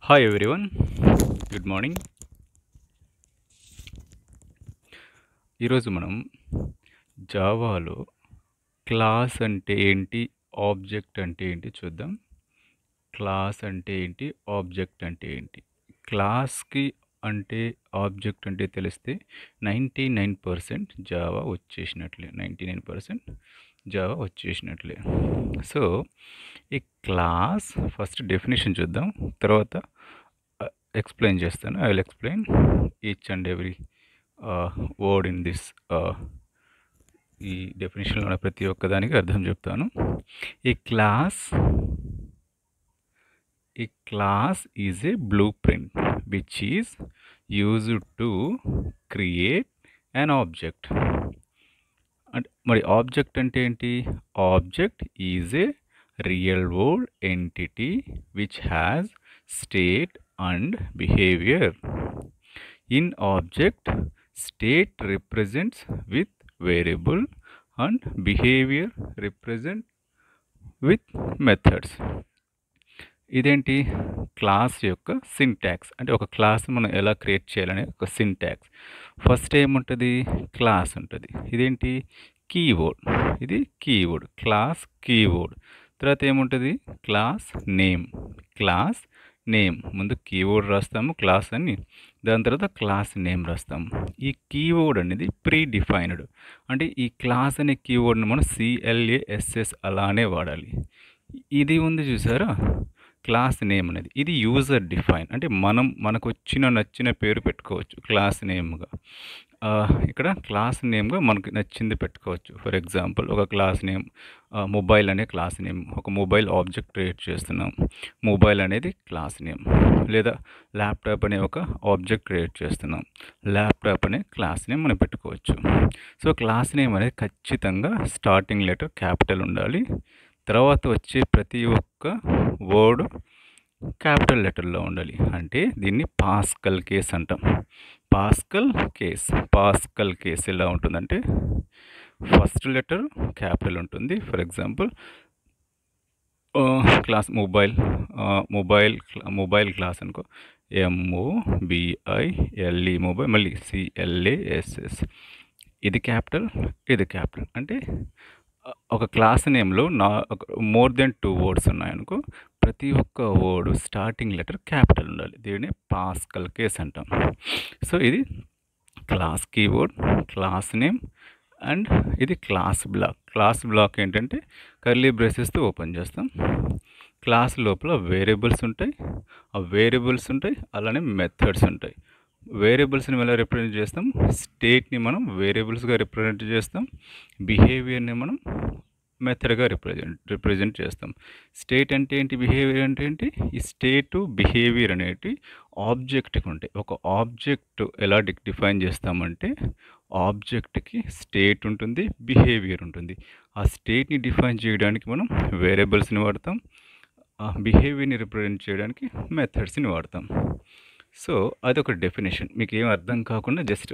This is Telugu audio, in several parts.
Hi everyone, good morning. ఈరోజు మనం జావాలో క్లాస్ అంటే ఏంటి, ఆబ్జెక్ట్ అంటే ఏంటి చూద్దాం. క్లాస్ అంటే ఏంటి, ఆబ్జెక్ట్ అంటే ఏంటి? క్లాస్కి అంటే ఆబ్జెక్ట్ అంటే తెలిస్తే 99% జావా వచ్చేసినట్లే. 99% జావా వచ్చేసినట్లే. సో ఈ క్లాస్ ఫస్ట్ డెఫినేషన్ చూద్దాం, తర్వాత ఎక్స్ప్లెయిన్ చేస్తాను. I will explain each and every word in this. ఈ డెఫినేషన్లో ఉన్న ప్రతి ఒక్కదానికి అర్థం చెప్తాను. A class is a blueprint which is used to create an object. అంటే మరి ఆబ్జెక్ట్ అంటే ఏంటి? Object is a real world entity which has state and behaviour. In object, state represents with variable and behavior represent with methods. ఇదేంటి? క్లాస్ యొక్క సింటాక్స్. అంటే ఒక క్లాస్ మనం ఎలా క్రియేట్ చేయాలనే ఒక సింటాక్స్. ఫస్ట్ ఏముంటుంది? క్లాస్ ఉంటుంది. ఇదేంటి? కీవర్డ్. ఇది కీవర్డ్, క్లాస్ కీవర్డ్. తర్వాత ఏముంటుంది? Class name. క్లాస్ నేమ్ ముందు కీవర్డ్ రాస్తాము క్లాస్ అని, దాని తర్వాత క్లాస్ నేమ్ రాస్తాము. ఈ కీవర్డ్ అనేది ప్రీ డిఫైన్డ్. అంటే ఈ క్లాస్ అనే కీవర్డ్ని మనం CLASS అలానే వాడాలి. ఇది ఉంది చూసారా, క్లాస్ నేమ్ అనేది. ఇది యూజర్ డిఫైన్. అంటే మనకు నచ్చిన పేరు పెట్టుకోవచ్చు క్లాస్ నేమ్గా. ఇక్కడ క్లాస్ నేమ్గా మనకు నచ్చింది పెట్టుకోవచ్చు. ఫర్ ఎగ్జాంపుల్ ఒక క్లాస్ నేమ్ మొబైల్ అనే క్లాస్ నేమ్. ఒక మొబైల్ ఆబ్జెక్ట్ క్రియేట్ చేస్తున్నాం, మొబైల్ అనేది క్లాస్ నేమ్. లేదా ల్యాప్టాప్ అనే ఒక ఆబ్జెక్ట్ క్రియేట్ చేస్తున్నాం, ల్యాప్టాప్ అనే క్లాస్ నేమ్ మనం పెట్టుకోవచ్చు. సో క్లాస్ నేమ్ అనేది ఖచ్చితంగా స్టార్టింగ్ లెటర్ క్యాపిటల్ ఉండాలి. తర్వాత వచ్చే ప్రతి ఒక్క వర్డ్ క్యాపిటల్ లెటర్లో ఉండాలి. అంటే దీన్ని పాస్కల్ కేస్ అంటాం. పాస్కల్ కేస్ ఎలా ఉంటుందంటే ఫస్ట్ లెటర్ క్యాపిటల్ ఉంటుంది. For example class mobile class అనుకో, MOBILE మొబైల్, మళ్ళీ CLASS. ఇది క్యాపిటల్, ఇది క్యాపిటల్. అంటే ఒక క్లాస్ నేమ్లో మోర్ దెన్ 2 వర్డ్స్ ఉన్నాయనుకో, ప్రతి ఒక్క వర్డ్ స్టార్టింగ్ లెటర్ క్యాపిటల్ ఉండాలి. దీన్ని పాస్కల్ కేస్ అంటాం. సో ఇది class keyword, class name, and ఇది క్లాస్ బ్లాక్. క్లాస్ బ్లాక్ ఏంటంటే కర్లీ బ్రేసెస్తో ఓపెన్ చేస్తాం. క్లాస్ లోపల వేరియబుల్స్ ఉంటాయి, అలానే మెథడ్స్ ఉంటాయి. వేరియబుల్స్ని ఎలా రిప్రజెంట్ చేస్తాం? స్టేట్ని మనం వేరియబుల్స్గా రిప్రజెంట్ చేస్తాం, బిహేవియర్ని మనం మెథడ్గా రిప్రజెంట్ చేస్తాం. స్టేట్ అంటే ఏంటి, బిహేవియర్ అంటే ఏంటి? ఈ స్టేటు బిహేవియర్ అనేటి ఆబ్జెక్ట్కి ఉంటాయి. ఒక ఆబ్జెక్ట్ ఎలా డిఫైన్ చేస్తామంటే ఆబ్జెక్ట్కి స్టేట్ ఉంటుంది, బిహేవియర్ ఉంటుంది. ఆ స్టేట్ని డిఫైన్ చేయడానికి మనం వేరియబుల్స్ని వాడతాం, బిహేవియర్ని రిప్రజెంట్ చేయడానికి మెథడ్స్ని వాడతాం. సో అదొక డెఫినేషన్. మీకు ఏం అర్థం కాకుండా జస్ట్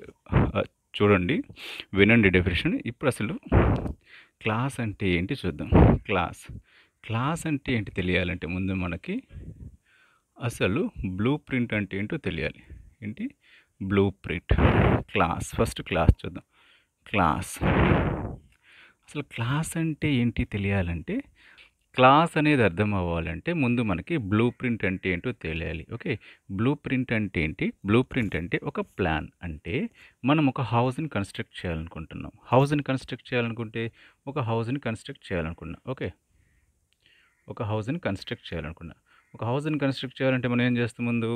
చూడండి, వినండి డెఫినేషన్. ఇప్పుడు అసలు క్లాస్ అంటే ఏంటి చూద్దాం. క్లాస్ అంటే ఏంటి తెలియాలంటే ముందు మనకి అసలు బ్లూ ప్రింట్ అంటే ఏంటో తెలియాలి. ఏంటి బ్లూ ప్రింట్? ఫస్ట్ క్లాస్ చూద్దాం. అసలు క్లాస్ అంటే ఏంటి తెలియాలంటే, క్లాస్ అనేది అర్థం అవ్వాలంటే ముందు మనకి బ్లూ ప్రింట్ అంటే ఏంటో తెలియాలి. ఓకే, బ్లూ ప్రింట్ అంటే ఏంటి? బ్లూ ప్రింట్ అంటే ఒక ప్లాన్. అంటే మనం ఒక హౌస్ని కన్స్ట్రక్ట్ చేయాలనుకుంటున్నాం. ఒక హౌస్ని కన్స్ట్రక్ట్ చేయాలంటే మనం ఏం చేస్తాం? ముందు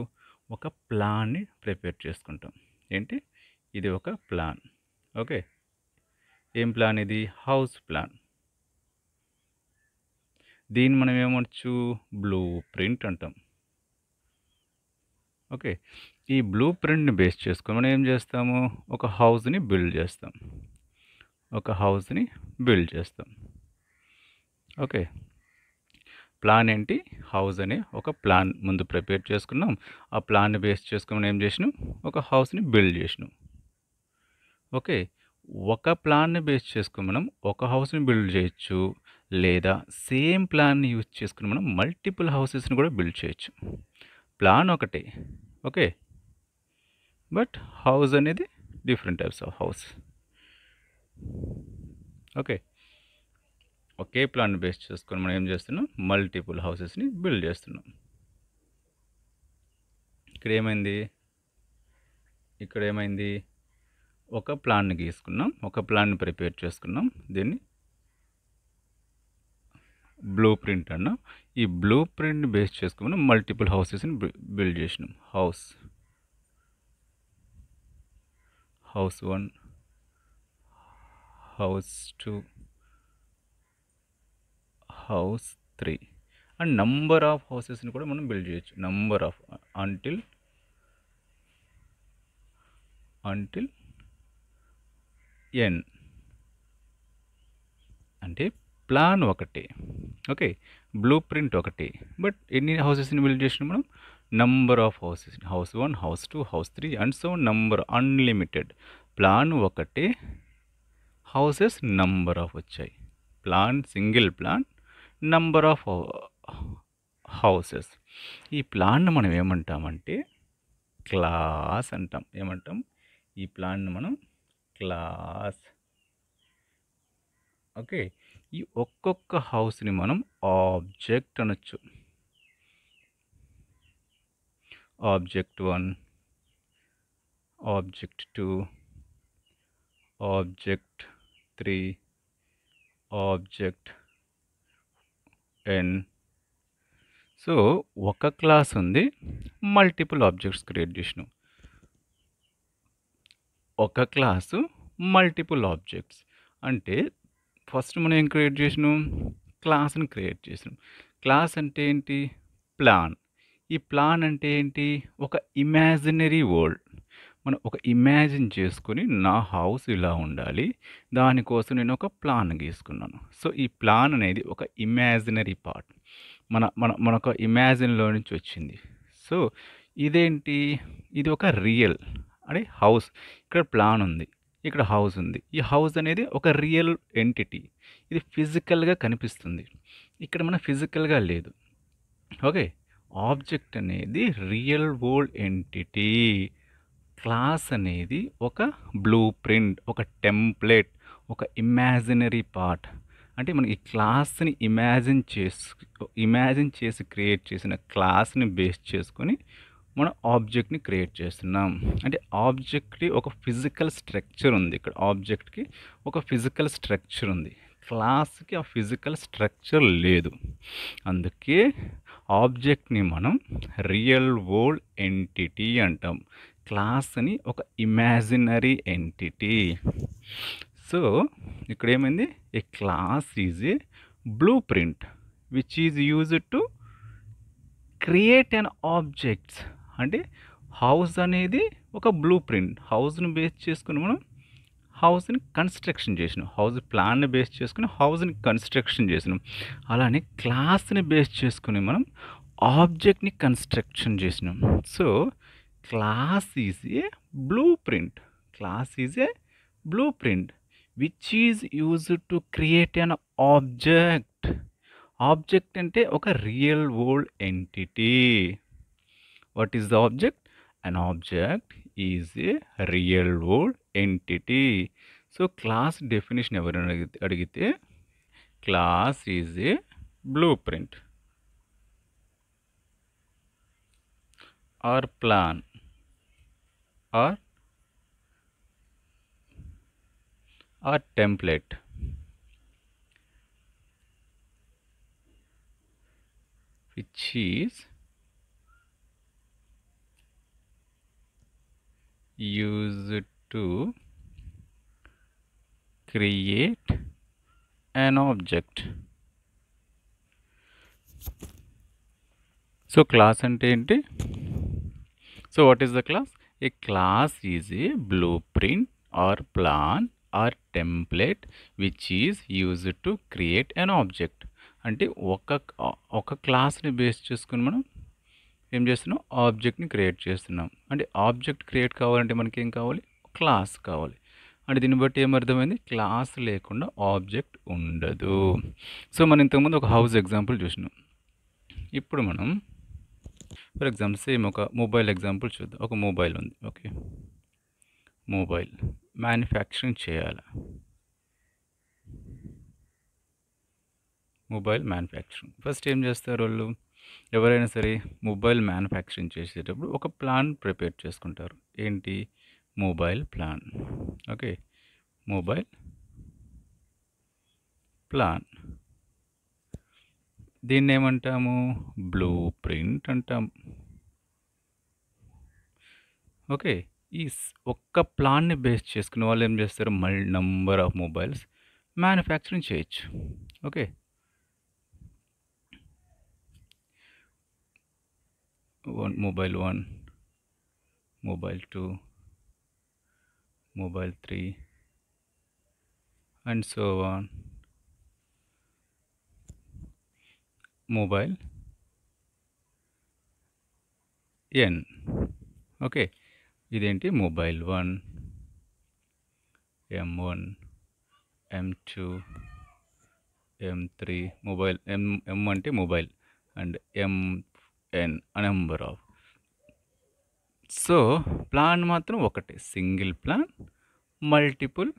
ఒక ప్లాన్ని ప్రిపేర్ చేసుకుంటాం. ఏంటి? ఇది ఒక ప్లాన్. ఓకే, ఏం ప్లాన్ ఇది? House plan. దీన్ని మనం ఏమనొచ్చు? బ్లూ ప్రింట్ అంటాం. ఓకే, ఈ బ్లూ ప్రింట్ని బేస్ చేసుకొని మనం ఏం చేస్తాము? ఒక హౌస్ని బిల్డ్ చేస్తాం. ఓకే, ప్లాన్ ఏంటి? హౌస్ అనే ఒక ప్లాన్ ముందు ప్రిపేర్ చేసుకున్నాం. ఆ ప్లాన్ని బేస్ చేసుకొని మనం ఏం చేసినాం? ఒక హౌస్ని బిల్డ్ చేసినాం. ఓకే, ఒక ప్లాన్ని బేస్ చేసుకుని మనం ఒక హౌస్ని బిల్డ్ చేయొచ్చు, లేదా సేమ్ ప్లాన్ని యూజ్ చేసుకుని మనం మల్టిపుల్ హౌసెస్ని కూడా బిల్డ్ చేయొచ్చు. ప్లాన్ ఒకటే, ఓకే, బట్ హౌస్ అనేది different types of house. Okay, okay plan base చేసుకొని మనం ఏం చేస్తున్నాం, మల్టిపుల్ హౌసెస్ని బిల్డ్ చేస్తున్నాం. ఇక్కడ ఏమైంది, ఒక ప్లాన్ని గీసుకున్నాం, ఒక ప్లాన్ని ప్రిపేర్ చేసుకున్నాం, దీన్ని బ్లూ ప్రింట్ అన్నాం. ఈ బ్లూ ప్రింట్ని బేస్ చేసుకుని మల్టిపుల్ హౌసెస్ని బిల్డ్ చేసినాం. House 1, house 2, house 3 and number of హౌసెస్ని కూడా మనం బిల్డ్ చేయొచ్చు. నంబర్ ఆఫ్ అంటిల్ n అంటే ప్లాన్ ఒకటే, ఓకే, బ్లూ ప్రింట్ ఒకటే, బట్ ఎన్ని హౌసెస్ని బిల్డ్ చేసినాం మనం, number of houses, house 1, house 2, house 3 and so number unlimited. Plan ఒకటే, హౌసెస్ నంబర్ ఆఫ్ వచ్చాయి. Plan, single plan, number of houses. ఈ ప్లాన్ మనం ఏమంటామంటే క్లాస్ అంటాం. ఏమంటాం, ఈ ప్లాన్ మనం క్లాస్. ఓకే, ఈ ఒక్కొక్క హౌస్ని మనం ఆబ్జెక్ట్ అనొచ్చు. Object 1, object 2, object 3, object n. So ఒక క్లాస్ ఉంది, మల్టిపుల్ ఆబ్జెక్ట్స్ క్రియేట్ చేసినాం. ఒక క్లాసు మల్టిపుల్ ఆబ్జెక్ట్స్ అంటే ఫస్ట్ మనం ఏం క్రియేట్ చేసినాం, క్లాస్ని క్రియేట్ చేసినాం. క్లాస్ అంటే ఏంటి, ప్లాన్. ఈ ప్లాన్ అంటే ఏంటి, ఒక ఇమాజినరీ వరల్డ్. మనం ఒక ఇమాజిన్ చేసుకొని నా హౌస్ ఇలా ఉండాలి, దానికోసం నేను ఒక ప్లాన్ గీసుకున్నాను. సో ఈ ప్లాన్ అనేది ఒక ఇమాజినరీ పార్ట్, మనొక ఇమాజిన్లో నుంచి వచ్చింది. సో ఇదేంటి, ఇది ఒక రియల్ అంటే హౌస్. ఇక్కడ ప్లాన్ ఉంది, ఇక్కడ హౌస్ ఉంది. ఈ హౌస్ అనేది ఒక రియల్ ఎంటిటీ, ఇది ఫిజికల్గా కనిపిస్తుంది. ఇక్కడ మన ఫిజికల్గా లేదు. ఓకే, ఆబ్జెక్ట్ అనేది రియల్ వరల్డ్ ఎంటిటీ. క్లాస్ అనేది ఒక బ్లూ ప్రింట్, ఒక టెంప్లెట్, ఒక ఇమాజినరీ పార్ట్. అంటే మనం ఈ క్లాస్ని ఇమాజిన్ చేసి క్రియేట్ చేసిన క్లాస్ని బేస్ చేసుకొని మనం ఆబ్జెక్ట్ని క్రియేట్ చేస్తున్నాం. అంటే ఆబ్జెక్ట్కి ఒక ఫిజికల్ స్ట్రక్చర్ ఉంది. ఇక్కడ ఆబ్జెక్ట్కి ఒక ఫిజికల్ స్ట్రక్చర్ ఉంది, క్లాస్కి ఆ ఫిజికల్ స్ట్రక్చర్ లేదు. అందుకే ఆబ్జెక్ట్ని మనం రియల్ వరల్డ్ ఎంటిటీ అంటాం, క్లాస్ని ఒక ఇమాజినరీ ఎంటిటీ. సో ఇక్కడ ఏమైంది, a class is a blueprint which is used to create an objects. అంటే హౌస్ అనేది ఒక బ్లూ ప్రింట్, హౌస్ని బేస్ చేసుకుని మనం హౌస్ని కన్స్ట్రక్షన్ చేసినాం, హౌస్ ప్లాన్ని బేస్ చేసుకుని హౌస్ని కన్స్ట్రక్షన్ చేసినాం. అలానే క్లాస్ని బేస్ చేసుకుని మనం ఆబ్జెక్ట్ని కన్స్ట్రక్షన్ చేసినాం. So class is a blue print, class is a blueprint which is used to create an object. Object అంటే ఒక real world entity. What is the object, an object is a real world entity. So class definition ఎవరైనా అడిగితే class is a blueprint or plan or template which is used to create an object. So class ante enti, so what is the class, a class is a blueprint or plan or template which is used to create an object. అంటే ఒక క్లాస్ని బేస్ చేసుకుని మనం ఏం చేస్తున్నాం, ఆబ్జెక్ట్ని క్రియేట్ చేస్తున్నాం. అంటే ఆబ్జెక్ట్ క్రియేట్ కావాలంటే మనకి ఏం కావాలి, క్లాస్ కావాలి. అంటే దీన్ని బట్టి ఏమర్థమైంది, క్లాస్ లేకుండా ఆబ్జెక్ట్ ఉండదు. సో మనం ఇంతకుముందు ఒక హౌస్ ఎగ్జాంపుల్ చూసినాం. ఇప్పుడు మనం ఫర్ ఎగ్జాంపుల్ సేమ్ ఒక మొబైల్ ఎగ్జాంపుల్ చూద్దాం. ఒక మొబైల్ ఉంది. ఓకే. మొబైల్ మ్యానుఫ్యాక్చరింగ్ చేయాలి. Mobile manufacturing. ఫస్ట్ ఏం చేస్తారు వాళ్ళు? ఎవరైనా సరే మొబైల్ మ్యానుఫ్యాక్చరింగ్ చేసేటప్పుడు ఒక ప్లాన్ ప్రిపేర్ చేసుకుంటారు. ఏంటి? Mobile plan. Okay. Mobile plan. దీన్ని ఏమంటాము? బ్లూ ప్రింట్ అంటాం. ఓకే. ఈ ఒక్క ప్లాన్ని బేస్ చేసుకుని వాళ్ళు ఏం చేస్తారు? నంబర్ ఆఫ్ మొబైల్స్ మ్యానుఫ్యాక్చరింగ్ చేయొచ్చు. Okay. Mobile 1, mobile 2, mobile 3 and so on. Mobile N. Okay. ఇదేంటి? Mobile 1, M1, M2, M3, mobile M అంటే mobile and MN number of. So plan మాత్రం ఒకటే, single plan, multiple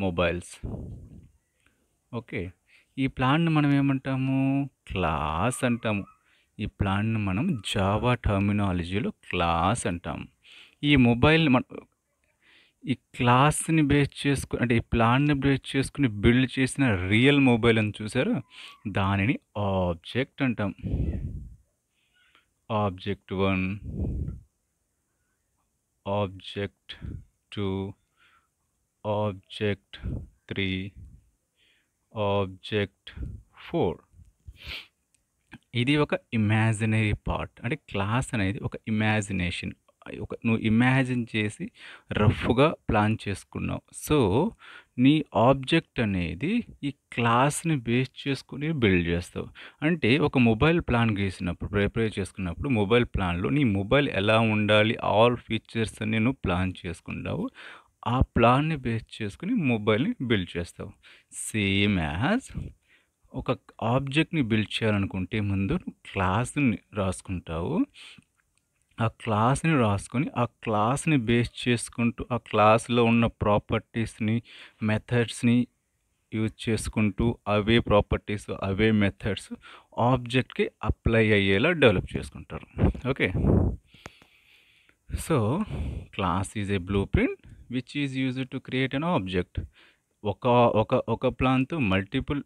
mobiles. Okay. ఈ ప్లాన్ని మనం ఏమంటాము? క్లాస్ అంటాము. ఈ ప్లాన్ని మనం జావా టర్మినాలజీలో క్లాస్ అంటాము. ఈ మొబైల్ని ఈ క్లాస్ని బేస్ చేసుకుని, అంటే ఈ ప్లాన్ని బేస్ చేసుకుని బిల్డ్ చేసిన రియల్ మొబైల్ అని చూసారు, దానిని ఆబ్జెక్ట్ అంటాం. Object 1, object 2, object 3, object 4. ఇది ఒక ఇమాజినరీ పార్ట్. అంటే క్లాస్ అనేది ఒక ఇమాజినేషన్. నువ్వు ఇమాజిన్ చేసి రఫ్గా ప్లాన్ చేసుకున్నావు. సో నీ ఆబ్జెక్ట్ అనేది ఈ క్లాస్ని బేస్ చేసుకుని బిల్డ్ చేస్తావు. అంటే ఒక మొబైల్ ప్లాన్ గీసినప్పుడు, ప్రిపేర్ చేసుకున్నప్పుడు మొబైల్ ప్లాన్లో నీ మొబైల్ ఎలా ఉండాలి, ఆల్ ఫీచర్స్ అన్ని నువ్వు ప్లాన్ చేసుకున్నావు. ఆ ప్లాన్ని బేస్ చేసుకుని మొబైల్ని బిల్డ్ చేస్తావు. సేమ్ యాజ్ ఒక ఆబ్జెక్ట్ని బిల్డ్ చేయాలనుకుంటే ముందు నువ్వు క్లాస్ని రాసుకుంటావు. ఆ క్లాస్ని రాసుకొని ఆ క్లాస్ని బేస్ చేసుకుంటూ ఆ క్లాస్లో ఉన్న ప్రాపర్టీస్ని, మెథడ్స్ని యూజ్ చేసుకుంటూ అవే ప్రాపర్టీస్, అవే మెథడ్స్ ఆబ్జెక్ట్కి అప్లై అయ్యేలా డెవలప్ చేసుకుంటారు. Okay. So class is a blueprint which is used to create an object. ఒక ప్లాన్తో మల్టిపుల్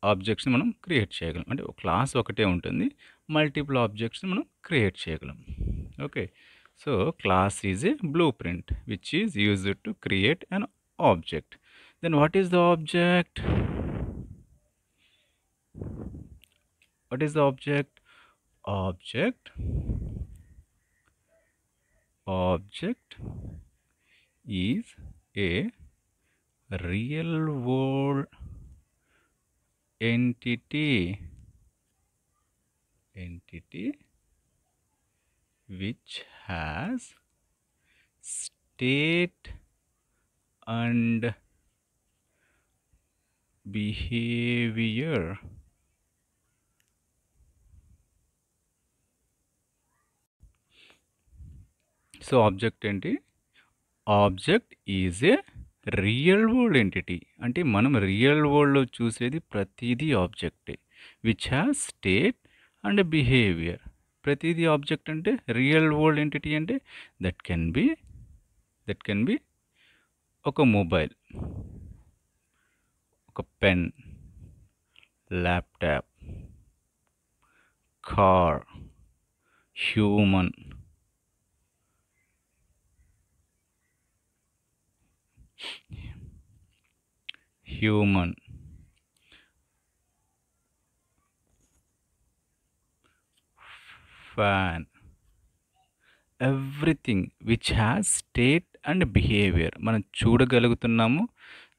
ఆబ్జెక్ట్స్ని మనం క్రియేట్ చేయగలం. అంటే క్లాస్ ఒకటే ఉంటుంది, మల్టిపుల్ ఆబ్జెక్ట్స్ని మనం క్రియేట్ చేయగలం. Okay. So class is a blueprint which is used to create an object. Then what is the object? What is the object? Object is a real world entity which has state and behavior. So object ఏంటి? Object is a real world entity. అంటే మనం రియల్ వరల్డ్లో చూసేది ప్రతిదీ ఆబ్జెక్టే. Which has state and behaviour. ప్రతిదీ ఆబ్జెక్ట్ అంటే రియల్ వరల్డ్ ఎంటిటీ అంటే దట్ కెన్ బి ఒక మొబైల్, ఒక pen, laptop, car, human, fan, everything which has state and behaviour. మనం చూడగలుగుతున్నాము,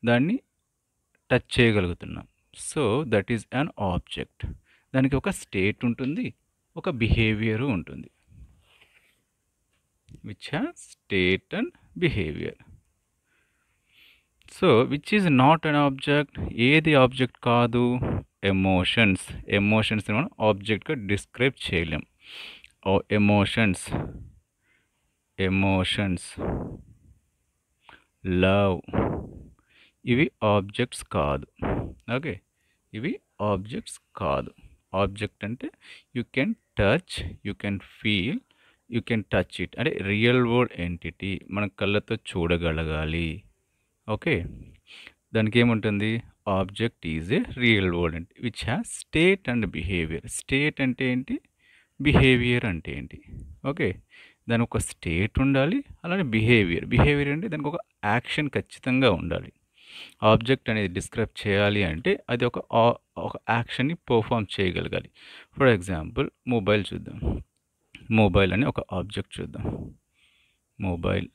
దాన్ని టచ్ చేయగలుగుతున్నాం. So that is an object. దానికి ఒక స్టేట్ ఉంటుంది, ఒక బిహేవియరు ఉంటుంది. Which has state and behaviour. So which is not an object. ఏది ఆబ్జెక్ట్ కాదు? ఎమోషన్స్. ఎమోషన్స్ని మనం ఆబ్జెక్ట్గా డిస్క్రైబ్ చేయలేం. ఎమోషన్స్, ఎమోషన్స్, లవ్, ఇవి ఆబ్జెక్ట్స్ కాదు. ఓకే, ఇవి ఆబ్జెక్ట్స్ కాదు. ఆబ్జెక్ట్ అంటే you can touch, you can feel, you can touch it, అంటే రియల్ వరల్డ్ ఎంటిటీ, మన కళ్ళతో చూడగలగాలి. ఓకే, దానికి ఏముంటుంది? Object is a real world అంటే which has state and behaviour. State అంటే ఏంటి? బిహేవియర్ అంటే ఏంటి? ఓకే, దానికి ఒక స్టేట్ ఉండాలి, అలానే బిహేవియర్. బిహేవియర్ అంటే దానికి ఒక యాక్షన్ ఖచ్చితంగా ఉండాలి. ఆబ్జెక్ట్ అనేది డిస్క్రైబ్ చేయాలి అంటే అది ఒక యాక్షన్ని పర్ఫామ్ చేయగలగాలి. ఫర్ ఎగ్జాంపుల్ మొబైల్ చూద్దాం. మొబైల్ అనే ఒక ఆబ్జెక్ట్ చూద్దాం. మొబైల్,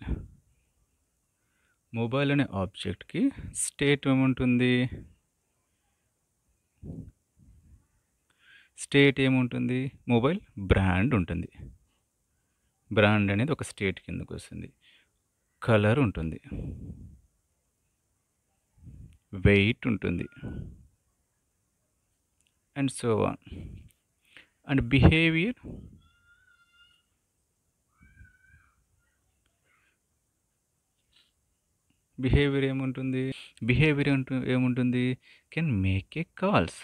మొబైల్ అనే ఆబ్జెక్ట్కి స్టేట్ ఏముంటుంది? స్టేట్ ఏముంటుంది? మొబైల్ బ్రాండ్ ఉంటుంది. బ్రాండ్ అనేది ఒక స్టేట్ కిందకు వస్తుంది. కలర్ ఉంటుంది, వెయిట్ ఉంటుంది, and so on. And behaviour, behaviour ఏముంటుంది? బిహేవియర్ ఏముంటుంది? Can make a calls,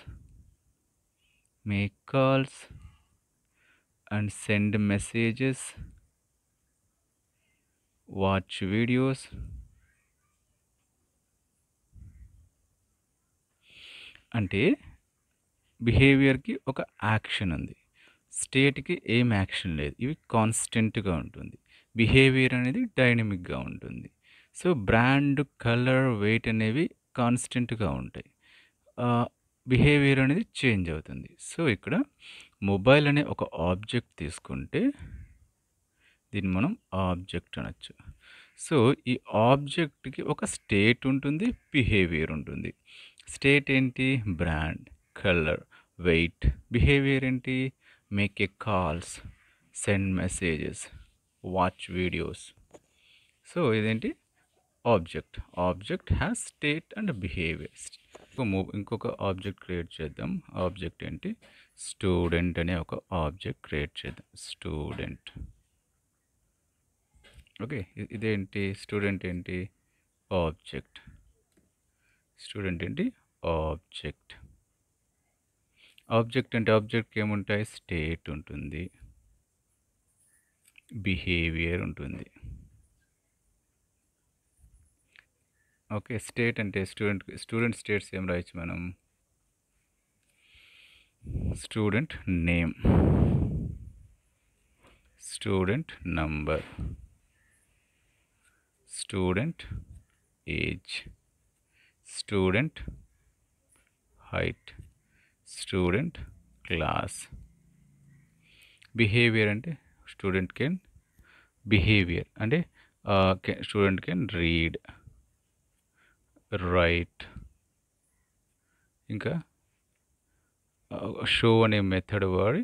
make calls and send messages, watch videos. అంటే బిహేవియర్కి ఒక యాక్షన్ ఉంది, స్టేట్కి ఏం యాక్షన్ లేదు. ఇవి కాన్స్టెంట్గా ఉంటుంది. బిహేవియర్ అనేది డైనమిక్గా ఉంటుంది. సో బ్రాండ్, కలర్, వెయిట్ అనేవి కాన్స్టెంట్గా ఉంటాయి. బిహేవియర్ అనేది చేంజ్ అవుతుంది. సో ఇక్కడ మొబైల్ అనే ఒక ఆబ్జెక్ట్ తీసుకుంటే దీన్ని మనం ఆబ్జెక్ట్ అనొచ్చు. సో ఈ ఆబ్జెక్ట్కి ఒక స్టేట్ ఉంటుంది, బిహేవియర్ ఉంటుంది. స్టేట్ ఏంటి? Brand, colour, weight. బిహేవియర్ ఏంటి? Make a calls, send messages, watch videos. So ఇదేంటి? Object. Object has state and behaviour. ఇంకొక ఆబ్జెక్ట్ క్రియేట్ చేద్దాం. ఆబ్జెక్ట్ ఏంటి? స్టూడెంట్ అనే ఒక ఆబ్జెక్ట్ క్రియేట్ చేద్దాం. స్టూడెంట్. ఓకే, ఇదేంటి? స్టూడెంట్ ఏంటి? ఆబ్జెక్ట్. స్టూడెంట్ ఏంటి? ఆబ్జెక్ట్. ఆబ్జెక్ట్ అంటే ఆబ్జెక్ట్కి ఏముంటాయి? స్టేట్ ఉంటుంది, బిహేవియర్ ఉంటుంది. ఓకే, స్టేట్ అంటే స్టూడెంట్ స్టేట్స్ ఏం రాయొచ్చు మనం? Student name, student number, student age, student height, student class. Behaviour అంటే స్టూడెంట్ కెన్, బిహేవియర్ అంటే స్టూడెంట్ కెన్ రీడ్, రైట్, ఇంకా షో అనే మెథడ్ వాడి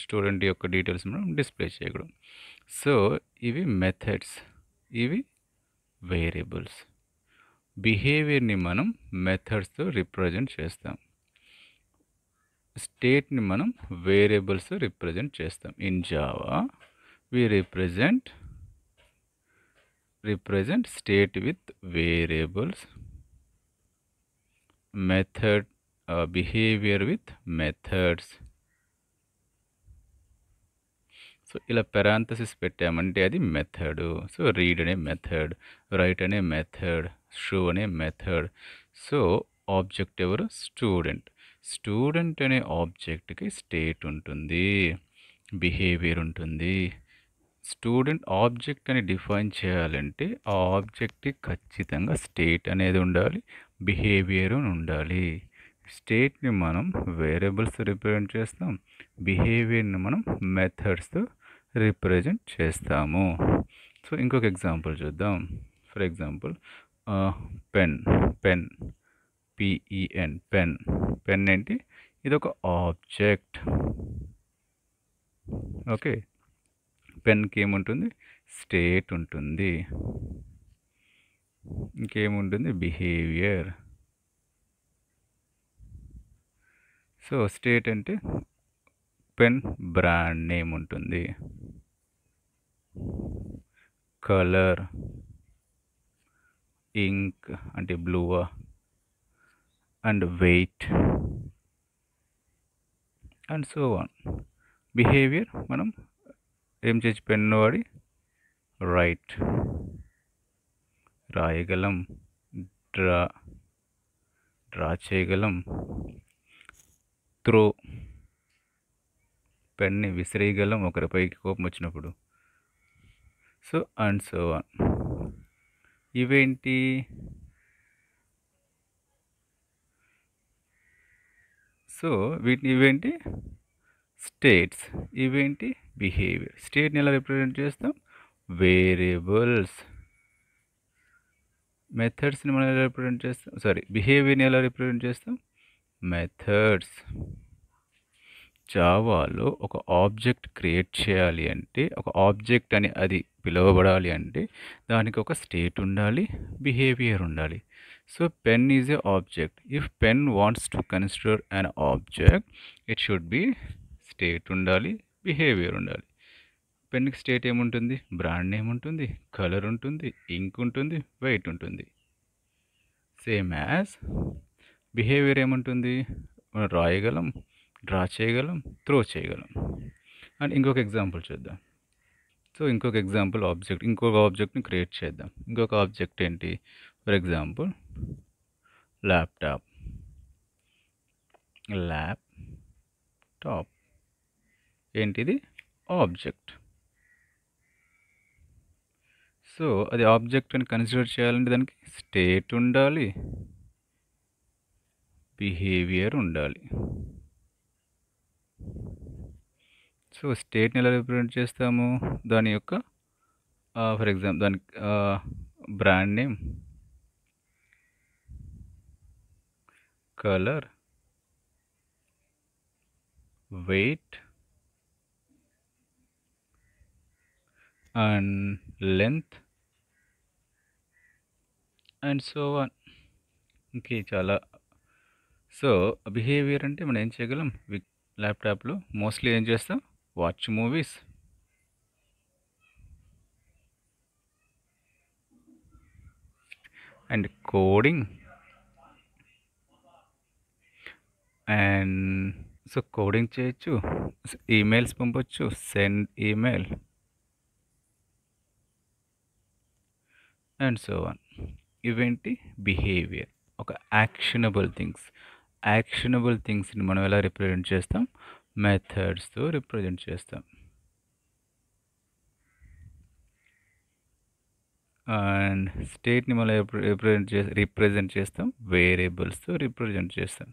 స్టూడెంట్ యొక్క డీటెయిల్స్ మనం డిస్ప్లే చేయగలం. సో ఇవి మెథడ్స్, ఇవి వేరియబుల్స్. బిహేవియర్ని మనం మెథడ్స్తో రిప్రజెంట్ చేస్తాం, స్టేట్ని మనం వేరియబుల్స్తో రిప్రజెంట్ చేస్తాం. In Java we represent state with variables, method behavior with methods. So ఇలా పెరాంథసిస్ పెట్టామంటే అది మెథడ్. సో రీడ్ అనే మెథడ్, రైట్ అనే మెథడ్, షో అనే మెథడ్. సో ఆబ్జెక్ట్ ఎవరు? స్టూడెంట్. స్టూడెంట్ అనే ఆబ్జెక్ట్కి స్టేట్ ఉంటుంది, బిహేవియర్ ఉంటుంది. స్టూడెంట్ ఆబ్జెక్ట్ అని డిఫైన్ చేయాలంటే ఆ ఆబ్జెక్ట్కి ఖచ్చితంగా స్టేట్ అనేది ఉండాలి, బిహేవియర్ ఉండాలి. స్టేట్ని మనం వేరియబుల్స్ రిప్రజెంట్ చేస్తాం, బిహేవియర్ని మనం మెథడ్స్తో రిప్రజెంట్ చేస్తాము. సో ఇంకొక ఎగ్జాంపుల్ చూద్దాం. For example pen, pen, PEN, pen. Pen ఏంటి? ఇది ఒక ఆబ్జెక్ట్. ఓకే, పెన్కి ఏముంటుంది? స్టేట్ ఉంటుంది, ఇంకేముంటుంది? బిహేవియర్. సో స్టేట్ అంటే పెన్ బ్రాండ్ నేమ్ ఉంటుంది. కలర్, ఇంక్ అంటే blue, and weight and so on. Behaviour మనం ఏం చేసి పెన్ను వాడి రైట్ రాయగలం, డ్రా డ్రా చేయగలం, త్రో పెన్ని విసిరేయగలం ఒకరిపైకి కోపం వచ్చినప్పుడు. So and so on. ఇవేంటి? సో ఇవేంటి స్టేట్స్, ఇవేంటి బిహేవియర్. స్టేట్ని ఎలా రిప్రజెంట్ చేస్తాం? వేరియబుల్స్. మెథడ్స్ని మనం ఎలా రిప్రజెంట్ చేస్తాం? బిహేవియర్ని ఎలా రిప్రజెంట్ చేస్తాం? మెథడ్స్. జావాలో ఒక ఆబ్జెక్ట్ క్రియేట్ చేయాలి అంటే, ఒక ఆబ్జెక్ట్ అని అది పిలువబడాలి అంటే దానికి ఒక స్టేట్ ఉండాలి, బిహేవియర్ ఉండాలి. So pen is a object. If pen wants to consider an object, it should be state ఉండాలి, బిహేవియర్ ఉండాలి. పెన్కి స్టేట్ ఏముంటుంది? బ్రాండ్ నేమ్ ఉంటుంది, కలర్ ఉంటుంది, ఇంక్ ఉంటుంది, వెయిట్ ఉంటుంది. సేమ్ యాజ్ బిహేవియర్ ఏముంటుంది? మనం రాయగలం, డ్రా చేయగలం, త్రో చేయగలం. అండ్ ఇంకొక ఎగ్జాంపుల్ చూద్దాం. సో ఇంకొక ఎగ్జాంపుల్ ఆబ్జెక్ట్, ఇంకొక ఆబ్జెక్ట్ని క్రియేట్ చేద్దాం. ఇంకొక ఆబ్జెక్ట్ ఏంటి? For example laptop. ల్యాప్టాప్ ఏంటిది? ఆబ్జెక్ట్. సో అది ఆబ్జెక్ట్ అని కన్సిడర్ చేయాలంటే దానికి స్టేట్ ఉండాలి, బిహేవియర్ ఉండాలి. సో స్టేట్ని ఎలా రిప్రజెంట్ చేస్తాము? దాని యొక్క ఫర్ ఎగ్జాంపుల్ దానికి brand name, colour, weight and length and so on. ఇంకే చాలా. సో బిహేవియర్ అంటే మనం ఏం చేయగలం? ల్యాప్టాప్లో మోస్ట్లీ ఏం చేస్తాం? Watch movies, and coding. And so coding చేయొచ్చు, ఈమెయిల్స్ పంపొచ్చు, send email and so on. ఇవేంటి? బిహేవియర్. ఒక యాక్షనబుల్ థింగ్స్. యాక్షనబుల్ థింగ్స్ని మనం ఎలా రిప్రజెంట్ చేస్తాం? మెథడ్స్తో రిప్రజెంట్ చేస్తాం. అండ్ స్టేట్ని మనం రిప్రజెంట్ చేస్తాం వేరియబుల్స్తో రిప్రజెంట్ చేస్తాం.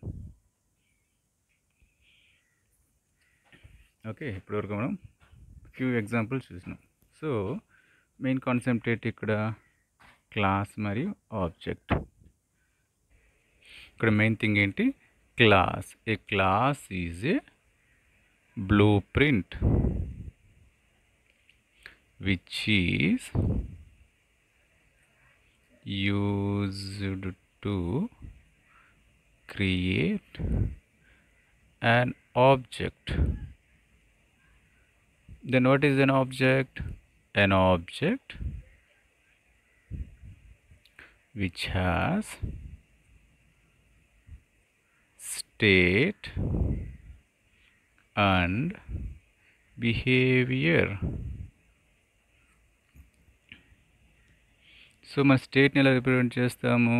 ఓకే, ఇప్పటివరకు మనం ఫ్యూ ఎగ్జాంపుల్స్ చూసినాం. సో మెయిన్ కాన్సెప్ట్ ఏంటి ఇక్కడ? క్లాస్ మరియు ఆబ్జెక్ట్. ఇక్కడ మెయిన్ థింగ్ ఏంటి? Class. A class is a blueprint which is used to create an object. Then what is an object? An object which has state and behavior. So మన స్టేట్ని ఎలా రిప్రజెంట్ చేస్తాము?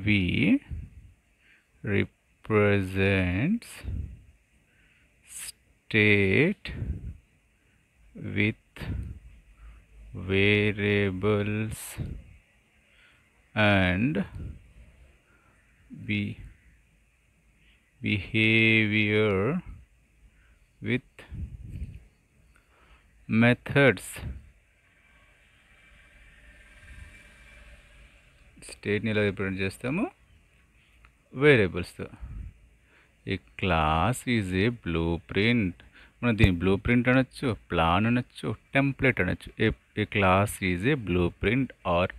We represents state with variables and behaviour with methods. స్టేట్ని ఎలా రిప్రజెంట్ చేస్తాము? వేరియబుల్స్తో. A class is a blueprint. మనం దీన్ని బ్లూ ప్రింట్ అనొచ్చు, ప్లాన్ అనొచ్చు, టెంప్లెట్ అనొచ్చు. A class is a blueprint or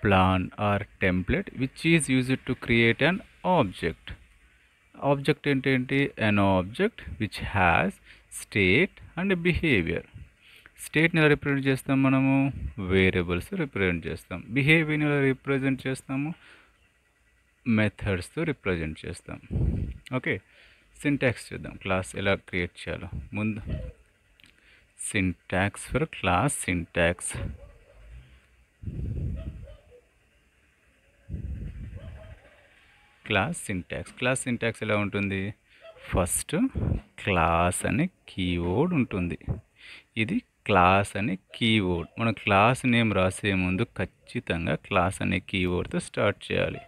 plan or template which is used to create an object. Object ఏంటేంటి? An object which has state and behaviour. స్టేట్ని ఎలా రిప్రజెంట్ చేస్తాం మనము? వేరియబుల్స్ రిప్రజెంట్ చేస్తాం. బిహేవియర్ని ఎలా రిప్రజెంట్ చేస్తాము? మెథడ్స్తో రిప్రజెంట్ చేస్తాం. ఓకే, సింటాక్స్ చూద్దాం. క్లాస్ ఎలా క్రియేట్ చేయాలో. ముందు syntax for class. Syntax class syntax ఎలా ఉంటుంది? ఫస్ట్ క్లాస్ అనే కీవర్డ్ ఉంటుంది. ఇది క్లాస్ అనే కీవర్డ్. మన క్లాస్ నేమ్ రాసే ముందు ఖచ్చితంగా క్లాస్ అనే కీవర్డ్తో స్టార్ట్ చేయాలి.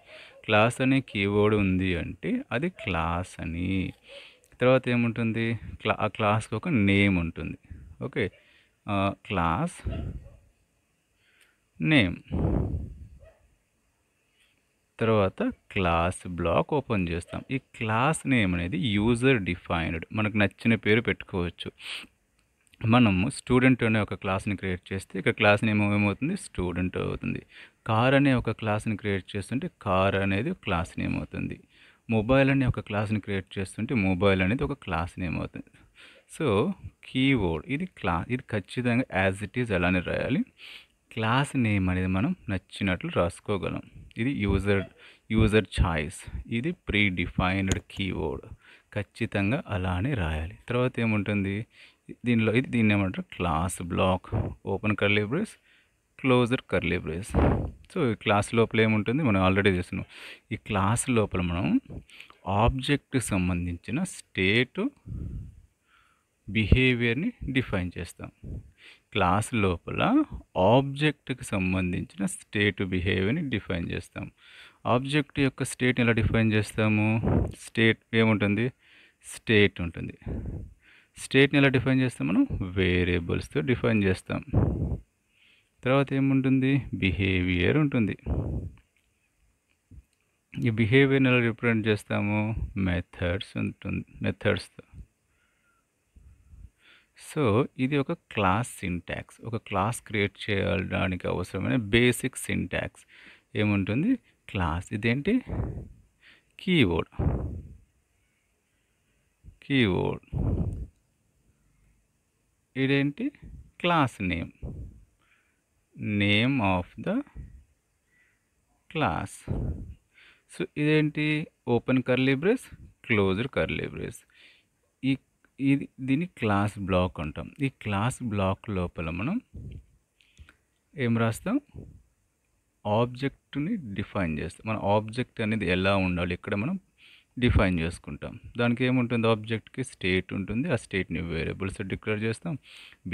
క్లాస్ అనే కీవర్డ్ ఉంది అంటే అది క్లాస్ అని. తర్వాత ఏముంటుంది? ఆ క్లాస్కి ఒక నేమ్ ఉంటుంది. Okay, class name. తర్వాత క్లాస్ బ్లాక్ ఓపెన్ చేస్తాం. ఈ క్లాస్ నేమ్ అనేది యూజర్ డిఫైన్డ్. మనకు నచ్చిన పేరు పెట్టుకోవచ్చు. మనము స్టూడెంట్ అనే ఒక క్లాస్ని క్రియేట్ చేస్తే ఇక్కడ క్లాస్ నేమ్ ఏమవుతుంది? స్టూడెంట్ అవుతుంది. కార్ అనే ఒక క్లాస్ని క్రియేట్ చేస్తుంటే కార్ అనేది ఒక క్లాస్ నేమ్ అవుతుంది. మొబైల్ అనే ఒక క్లాస్ని క్రియేట్ చేస్తుంటే మొబైల్ అనేది ఒక క్లాస్ నేమ్ అవుతుంది. సో కీవర్డ్ ఇది ఖచ్చితంగా యాజ్ ఇట్ ఈజ్ అలానే రాయాలి. క్లాస్ నేమ్ అనేది మనం నచ్చినట్లు రాసుకోగలం. ఇది యూజర్ చాయిస్. ఇది ప్రీ డిఫైన్డ్ కీవర్డ్. ఖచ్చితంగా అలానే రాయాలి. తర్వాత ఏముంటుంది? దీన్ని ఏమంటారు? Class block. Open curly brace, closer curly brace. So ఈ క్లాస్ లోపల ఏముంటుంది? మనం ఆల్రెడీ చేస్తున్నాం. ఈ క్లాస్ లోపల మనం ఆబ్జెక్ట్కి సంబంధించిన స్టేట్ బిహేవియర్ని డిఫైన్ చేస్తాం. క్లాస్ లోపల ఆబ్జెక్ట్కి సంబంధించిన స్టేట్ బిహేవియర్ని డిఫైన్ చేస్తాం. ఆబ్జెక్ట్ యొక్క స్టేట్ని ఎలా డిఫైన్ చేస్తాము? స్టేట్ ఏముంటుంది? స్టేట్ ఉంటుంది. స్టేట్ని ఎలా డిఫైన్ చేస్తాం మనం? వేరియబుల్స్తో డిఫైన్ చేస్తాం. తర్వాత ఏముంటుంది? బిహేవియర్ ఉంటుంది. ఈ బిహేవియర్ని ఎలా రిప్రజెంట్ చేస్తాము? మెథడ్స్ ఉంటుంది, మెథడ్స్తో. సో ఇది ఒక క్లాస్ సింటాక్స్. ఒక క్లాస్ క్రియేట్ చేయడానికి అవసరమైన బేసిక్ సింటాక్స్ ఏముంటుంది? క్లాస్. ఇదేంటి? కీవర్డ్. ఇదేంటి? Class name of the class. So ఇదేంటి? Open curly brace, closer curly brace. దీన్ని క్లాస్ బ్లాక్ అంటాం. ఈ క్లాస్ బ్లాక్ లోపల మనం ఏం రాస్తాం? ఆబ్జెక్ట్ని డిఫైన్ చేస్తాం. మన ఆబ్జెక్ట్ అనేది ఎలా ఉండాలి ఇక్కడ మనం డిఫైన్ చేసుకుంటాం. దానికి ఏముంటుంది? ఆబ్జెక్ట్కి స్టేట్ ఉంటుంది. ఆ స్టేట్ని వేరియబుల్స్ డిక్లేర్ చేస్తాం.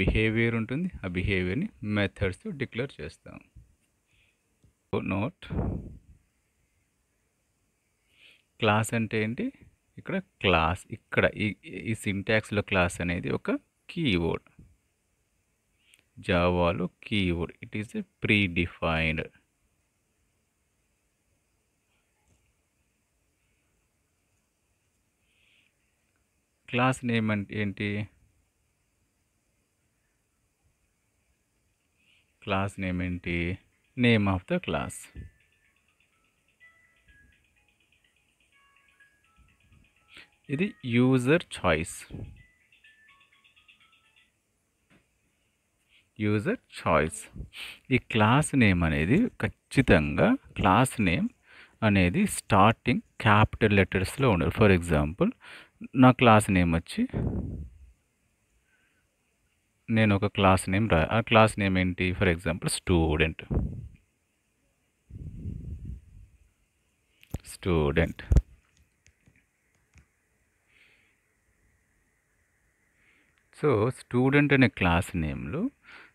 బిహేవియర్ ఉంటుంది. ఆ బిహేవియర్ని మెథడ్స్ డిక్లేర్ చేస్తాం. నోట్, క్లాస్ అంటే ఏంటి? ఇక్కడ క్లాస్, ఇక్కడ ఈ సింటాక్స్లో క్లాస్ అనేది ఒక కీవర్డ్. జావాలో keyword. It is a predefined. Class name అంటే ఏంటి? క్లాస్ నేమ్ ఏంటి? Name of the class. ఇది యూజర్ చాయిస్. ఈ క్లాస్ నేమ్ అనేది ఖచ్చితంగా క్లాస్ నేమ్ అనేది స్టార్టింగ్ క్యాపిటల్ లెటర్స్లో ఉండాలి. ఫర్ ఎగ్జాంపుల్ నా క్లాస్ నేమ్ వచ్చి, నేను ఒక క్లాస్ నేమ్ ఆ క్లాస్ నేమ్ ఏంటి? For example student. So student అనే క్లాస్ నేమ్లో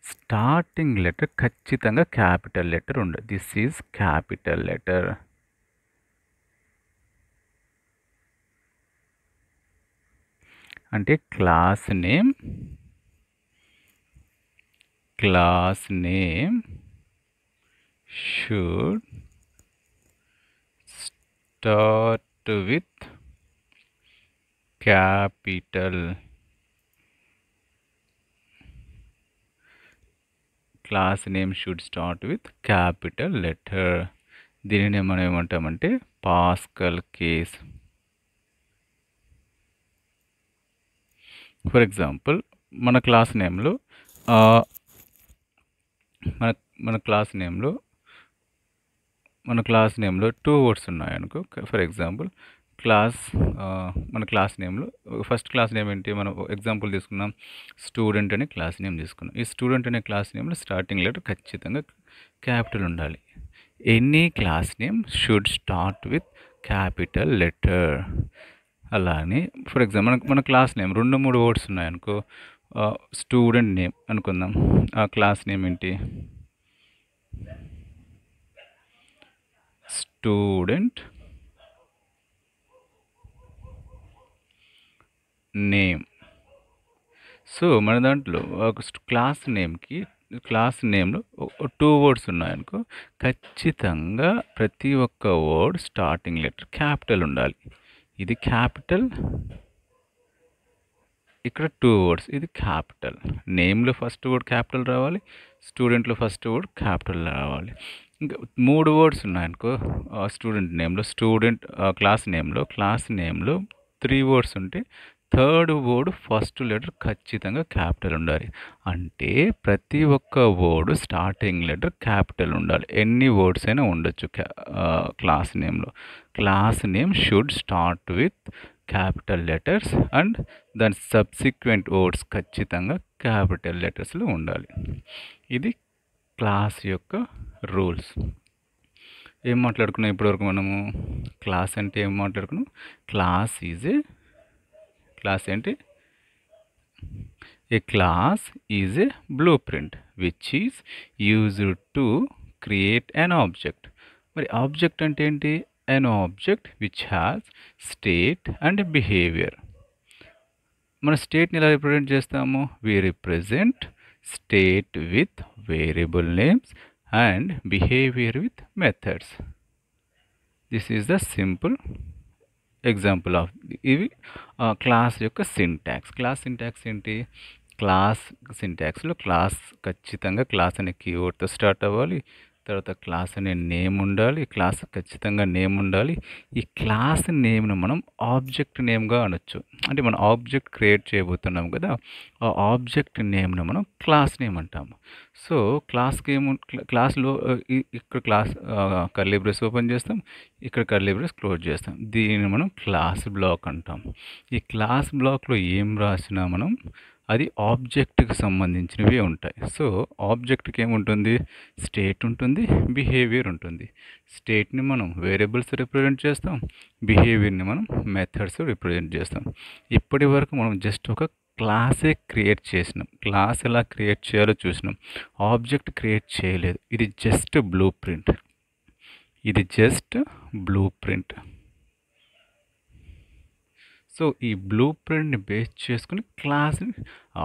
స్టార్టింగ్ లెటర్ ఖచ్చితంగా క్యాపిటల్ లెటర్ ఉండదు. This is capital letter. అంటే class name should start with capital. Class name should start with capital letter. దీనిని మనం ఏమంటామంటే పాస్కల్ కేస్. ఫర్ ఎగ్జాంపుల్ మన క్లాస్ నేమ్లో ఆహ్, మన మన క్లాస్ నేమ్‌లో మన క్లాస్ నేమ్‌లో 2 వర్డ్స్ ఉన్నాయనుకో. ఫర్ ఎగ్జాంపుల్ క్లాస్ మన క్లాస్ నేమ్‌లో ఫస్ట్ క్లాస్ నేమ్ ఏంటి? మనం ఎగ్జాంపుల్ తీసుకున్నాం. స్టూడెంట్ అనే క్లాస్ నేమ్ తీసుకున్నాం. ఈ స్టూడెంట్ అనే క్లాస్ నేమ్‌లో స్టార్టింగ్ లెటర్ ఖచ్చితంగా క్యాపిటల్ ఉండాలి. Any class name should start with capital letter. అలా అని ఫర్ ఎగ్జాంపుల్ మన క్లాస్ నేమ్ 2, 3 వర్డ్స్ ఉన్నాయనుకో. స్టూడెంట్ నేమ్ అనుకుందాం. ఆ క్లాస్ నేమ్ ఏంటి? Student name. సో మన దాంట్లో ఒక క్లాస్ నేమ్లో 2 వర్డ్స్ ఉన్నాయనుకో, ఖచ్చితంగా ప్రతి ఒక్క వర్డ్ స్టార్టింగ్ లెటర్ క్యాపిటల్ ఉండాలి. ఇది క్యాపిటల్, ఇక్కడ 2 వర్డ్స్, ఇది క్యాపిటల్. నేమ్లో ఫస్ట్ వర్డ్ క్యాపిటల్ రావాలి, స్టూడెంట్లో ఫస్ట్ వర్డ్ క్యాపిటల్ రావాలి. ఇంకా 3 వర్డ్స్ ఉన్నాయనుకో, క్లాస్ నేమ్లో 3 వర్డ్స్ ఉంటే థర్డ్ వర్డ్ ఫస్ట్ లెటర్ ఖచ్చితంగా క్యాపిటల్ ఉండాలి. అంటే ప్రతి ఒక్క వర్డ్ స్టార్టింగ్ లెటర్ క్యాపిటల్ ఉండాలి. ఎన్ని వర్డ్స్ అయినా ఉండొచ్చు క్లాస్ నేమ్లో. Class name should start with capital letters and దాని సబ్సిక్వెంట్ వర్డ్స్ ఖచ్చితంగా క్యాపిటల్ లెటర్స్లో ఉండాలి. ఇది క్లాస్ యొక్క రూల్స్. ఏం మాట్లాడుకున్నాం ఇప్పటివరకు మనము? క్లాస్ అంటే ఏం మాట్లాడుకున్నాం? క్లాస్ ఏంటి? A class is a blueprint which is used to create an object. మరి ఆబ్జెక్ట్ అంటే ఏంటి? An object which has state and behaviour. మన స్టేట్ని ఎలా రిప్రజెంట్ చేస్తాము? We represent state with variable names and behaviour with methods. This is the simple example of ఇవి క్లాస్ యొక్క సింటాక్స్. క్లాస్ సింటాక్స్ ఏంటి? క్లాస్ సింటాక్స్లో క్లాస్ ఖచ్చితంగా క్లాస్ అనే కీవర్డ్తో స్టార్ట్ అవ్వాలి. తర్వాత క్లాస్ అనే నేమ్ ఉండాలి. క్లాస్ ఖచ్చితంగా నేమ్ ఉండాలి. ఈ క్లాస్ నేమ్ను మనం ఆబ్జెక్ట్ నేమ్గా అనొచ్చు. అంటే మనం ఆబ్జెక్ట్ క్రియేట్ చేయబోతున్నాం కదా, ఆ ఆబ్జెక్ట్ నేమ్ను మనం క్లాస్ నేమ్ అంటాము. సో క్లాస్లో ఇక్కడ కర్లీ బ్రేస్ ఓపెన్ చేస్తాం, ఇక్కడ కర్లీ బ్రేస్ క్లోజ్ చేస్తాం. దీన్ని మనం క్లాస్ బ్లాక్ అంటాం. ఈ క్లాస్ బ్లాక్లో ఏం రాసినా మనం అది ఆబ్జెక్ట్కి సంబంధించినవి ఉంటాయి. సో ఆబ్జెక్ట్కి ఏముంటుంది? స్టేట్ ఉంటుంది, బిహేవియర్ ఉంటుంది. స్టేట్ని మనం వేరియబుల్స్ రిప్రజెంట్ చేస్తాం, బిహేవియర్ని మనం మెథడ్స్ రిప్రజెంట్ చేస్తాం. ఇప్పటి వరకు మనం జస్ట్ ఒక క్లాసే క్రియేట్ చేసినాం. క్లాస్ ఎలా క్రియేట్ చేయాలో చూసినాం, ఆబ్జెక్ట్ క్రియేట్ చేయలేదు. ఇది జస్ట్ బ్లూ ప్రింట్. సో ఈ బ్లూ ప్రింట్ని బేస్ చేసుకుని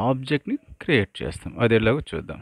ఆబ్జెక్ట్ని క్రియేట్ చేస్తాం. అది ఎలాగో చూద్దాం.